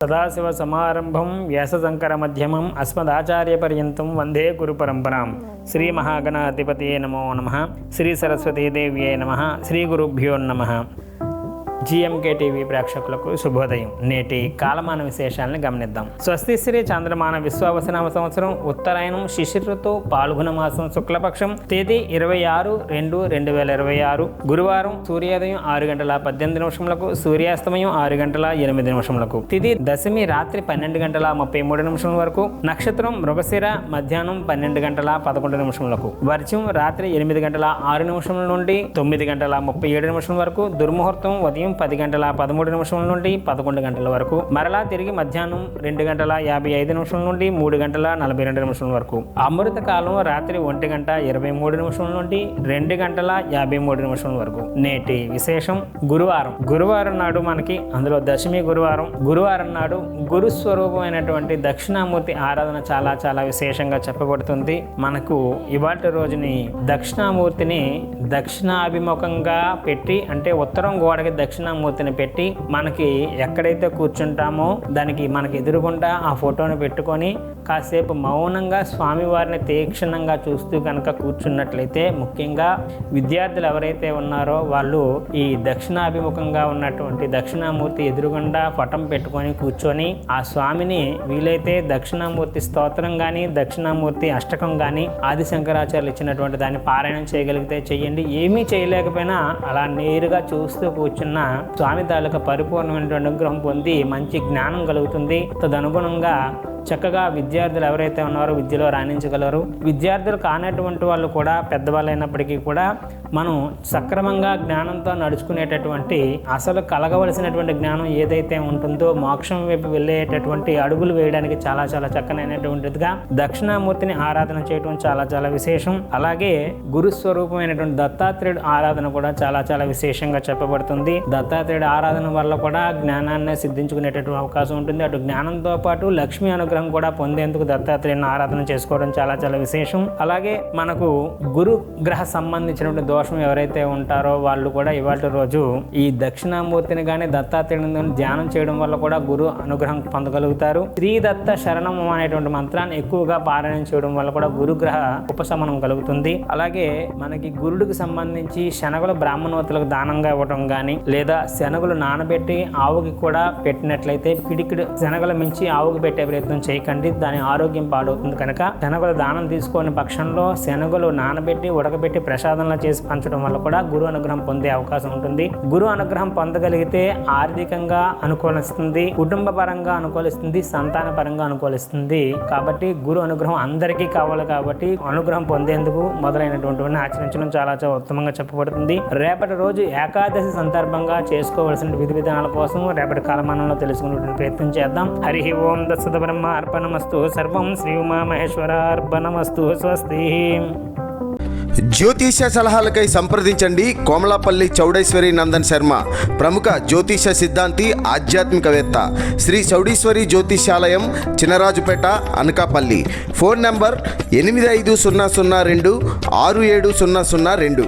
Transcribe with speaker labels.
Speaker 1: సదాశివసమారంభం వ్యాసశంకరమధ్యమం అస్మదాచార్యపర్యంతం వందే గురుపరంపరాం. శ్రీ మహాగణాధిపతయే నమో నమః. శ్రీ సరస్వతీదేవ్యే నమః. శ్రీ గురుభ్యో నమః. జిఎంకే టీవీ ప్రేక్షకులకు శుభోదయం. నేటి కాలమాన విశేషాలను గమనిద్దాం. స్వస్తి శ్రీ చంద్రమాన విశ్వావసనామ సంవత్సరం ఉత్తరాయణం శిశిరఋతు పాల్గొన మాసం శుక్లపక్షం తేదీ 26/2/2026 గురువారం. సూర్యోదయం 6:18 సూర్యాస్తమయం 6:08 తిథి దశమి రాత్రి 12:33 వరకు. నక్షత్రం మృగశిర మధ్యాహ్నం 12:11 వర్షం రాత్రి 8:06 నుండి 9:37 వరకు. దుర్ముహూర్తం ఉదయం 10:13 నుండి 11 వరకు. మరలా తిరిగి మధ్యాహ్నం 2:55 నుండి 3:42 వరకు. అమృత కాలం రాత్రి 1:23 నుండి 2:53 వరకు. నేటి విశేషం గురువారం. గురువారం నాడు మనకి అందులో దశమి గురువారం. గురువారం నాడు గురు స్వరూపమైనటువంటి దక్షిణామూర్తి ఆరాధన చాలా చాలా విశేషంగా చెప్పబడుతుంది. మనకు ఇవాటి రోజుని దక్షిణామూర్తిని దక్షిణాభిముఖంగా పెట్టి, అంటే ఉత్తరం గోడకి దక్షిణామూర్తిని పెట్టి మనకి ఎక్కడైతే కూర్చుంటామో దానికి మనకి ఎదురుగుండా ఆ ఫోటోని పెట్టుకొని కాసేపు మౌనంగా స్వామివారిని తీక్షణంగా చూస్తూ కనుక కూర్చున్నట్లయితే, ముఖ్యంగా విద్యార్థులు ఎవరైతే ఉన్నారో వాళ్ళు ఈ దక్షిణాభిముఖంగా ఉన్నటువంటి దక్షిణామూర్తి ఎదురుగుండా పటం పెట్టుకొని కూర్చొని ఆ స్వామిని వీలైతే దక్షిణామూర్తి స్తోత్రం కానీ దక్షిణామూర్తి అష్టకం కానీ ఆది శంకరాచార్యులు ఇచ్చినటువంటి దాన్ని పారాయణం చేయగలిగితే చెయ్యండి. ఏమీ చేయలేకపోయినా అలా నేరుగా చూస్తూ కూర్చున్న స్వామి తాలూకా పరిపూర్ణమైనటువంటి అనుగ్రహం పొంది మంచి జ్ఞానం కలుగుతుంది. తదనుగుణంగా చక్కగా విద్యార్థులు ఎవరైతే ఉన్నారో విద్యలో రాణించగలరు. విద్యార్థులు కానటువంటి వాళ్ళు కూడా పెద్దవాళ్ళు అయినప్పటికీ కూడా మనం సక్రమంగా జ్ఞానంతో నడుచుకునేటటువంటి, అసలు కలగవలసినటువంటి జ్ఞానం ఏదైతే ఉంటుందో మోక్షం వైపు వెళ్ళేటటువంటి అడుగులు వేయడానికి చాలా చాలా చక్కనైనటువంటిదిగా దక్షిణామూర్తిని ఆరాధన చేయడం చాలా చాలా విశేషం. అలాగే గురుస్వరూపమైనటువంటి దత్తాత్రేయుడు ఆరాధన కూడా చాలా చాలా విశేషంగా చెప్పబడుతుంది. దత్తాత్రేయుడు ఆరాధన వల్ల కూడా జ్ఞానాన్ని సిద్ధించుకునేటటువంటి అవకాశం ఉంటుంది. అటు జ్ఞానంతో పాటు లక్ష్మీ అనుగ్రహం కూడా పొందేందుకు దత్తాత్రేయుని ఆరాధన చేసుకోవడం చాలా చాలా విశేషం. అలాగే మనకు గురు గ్రహ సంబంధించినటువంటి దోషం ఎవరైతే ఉంటారో వాళ్ళు కూడా ఇవాళ రోజు ఈ దక్షిణామూర్తిని కానీ దత్తాత్రేయుని ధ్యానం చేయడం వల్ల కూడా గురు అనుగ్రహం పొందగలుగుతారు. శ్రీ దత్త శరణం అనేటువంటి మంత్రాన్ని ఎక్కువగా పారాయణం చేయడం వల్ల కూడా గురుగ్రహ ఉపశమనం కలుగుతుంది. అలాగే మనకి గురుడికి సంబంధించి శనగలు బ్రాహ్మణోత్తులకు దానంగా ఇవ్వడం కానీ, లేదా శనగలు నానబెట్టి ఆవుకి కూడా పెట్టినట్లయితే, పిడికిడు శనగలు మించి ఆవుకి పెట్టే ప్రయత్నం చేయకండి, దాని ఆరోగ్యం పాడవుతుంది. కనుక శనగలు దానం తీసుకునే పక్షంలో శనగలు నానబెట్టి ఉడకబెట్టి ప్రసాదంలో చేసి పంచడం వల్ల కూడా గురు అనుగ్రహం పొందే అవకాశం ఉంటుంది. గురు అనుగ్రహం పొందగలిగితే ఆర్థికంగా అనుకూలిస్తుంది, కుటుంబ పరంగా అనుకూలిస్తుంది, సంతాన పరంగా అనుకూలిస్తుంది. కాబట్టి గురు అనుగ్రహం అందరికీ కావాలి. కాబట్టి అనుగ్రహం పొందేందుకు మొదలైనటువంటి ఆచరించడం చాలా చాలా ఉత్తమంగా చెప్పబడుతుంది. రేపటి రోజు ఏకాదశి సందర్భంగా చేసుకోవలసిన విధి విధానాల కోసం రేపటి కాలమానంలో తెలుసుకునే ప్రయత్నం చేద్దాం. హరి ఓం దత్సత బ్రహ్మ అర్పణమస్తు. సర్వం శ్రీ ఉమామహేశ్వరార్పణమస్తు. స్వస్తి.
Speaker 2: జ్యోతిష సలహాలకై సంప్రదించండి కోమలాపల్లి చౌడేశ్వరి నందన్ శర్మ, ప్రముఖ జ్యోతిష సిద్ధాంతి, ఆధ్యాత్మికవేత్త. శ్రీ చౌడేశ్వరి జ్యోతిషాలయం, చినరాజుపేట, అనకాపల్లి. Phone number 8500267002.